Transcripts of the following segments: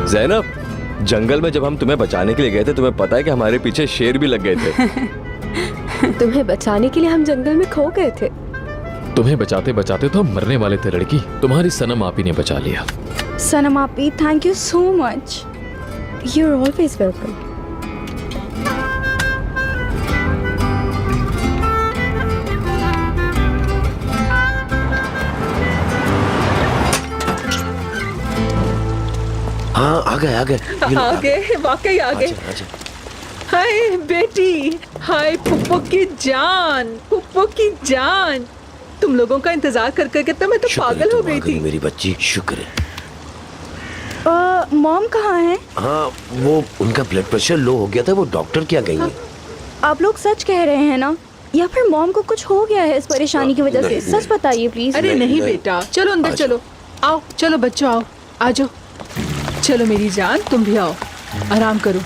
ज़ैनब, जंगल में जब हम तुम्हें बचाने के लिए गए थे, तुम्हें पता है कि हमारे पीछे शेर भी लग गए थे। तुम्हें बचाने के लिए हम जंगल में खो गए थे। तुम्हें बचाते बचाते तो हम मरने वाले थे लड़की। तुम्हारी सनम आपी ने बचा लिया। सनम आपी, thank you so much. You're always welcome. हाँ आ गए आगे वाकई आगे। हाय बेटी, हाय पुप्पो की जान, पुप्पो की जान। तुम लोगों का इंतजार कर कर के मैं तो पागल हो गई थी। मेरी बच्ची, शुक्र है। मॉम कहाँ है? हाँ वो उनका ब्लड प्रेशर लो हो गया था, वो डॉक्टर क्या गई है। आप लोग सच कह रहे हैं ना, या फिर मॉम को कुछ हो गया है इस परेशानी की वजह से? सच बताइए प्लीज। अरे नहीं बेटा, चलो अंदर चलो। आओ चलो बच्चों, आओ आ जाओ। चलो मेरी जान, तुम भी आओ, आराम करो।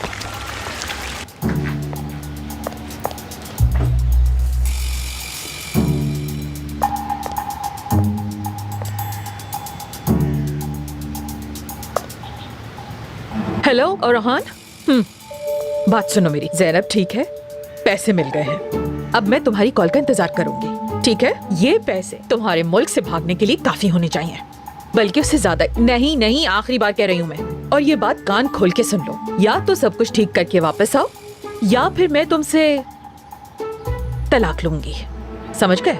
हेलो और रोहान, बात सुनो मेरी। ज़ैनब ठीक है, पैसे मिल गए हैं। अब मैं तुम्हारी कॉल का इंतजार करूंगी, ठीक है? ये पैसे तुम्हारे मुल्क से भागने के लिए काफी होने चाहिए, बल्कि उससे ज्यादा। नहीं नहीं, आखिरी बार कह रही हूँ मैं, और ये बात कान खोल के सुन लो। या तो सब कुछ ठीक करके वापस आओ, या फिर मैं तुमसे तलाक लूंगी, समझ गए?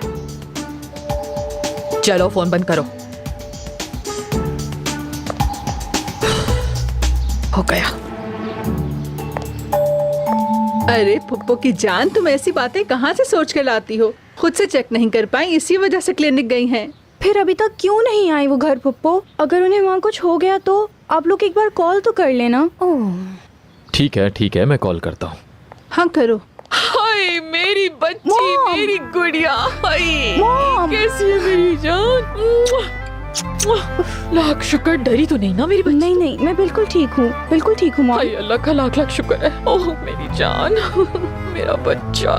चलो फोन बंद करो। हो गया। अरे पुप्पो की जान, तुम ऐसी बातें कहाँ से सोच कर लाती हो? खुद से चेक नहीं कर पाई, इसी वजह से क्लिनिक गई हैं। फिर अभी तक क्यों नहीं आई वो घर पुप्पो? अगर उन्हें वहाँ कुछ हो गया तो आप लोग एक बार कॉल तो कर लेना। ठीक है, मैं कॉल करता हूँ। हाँ करो। हाय मेरी बच्ची, मेरी गुड़िया, हाय कैसी है मेरी जान? लाख शुक्र, डरी तो नहीं ना मेरी बच्ची? नहीं नहीं, मैं बिल्कुल ठीक हूँ, बिल्कुल ठीक हूँ मॉम। हाय अल्लाह का लाख लाख शुक्र है। ओह मेरी जान, मेरा बच्चा।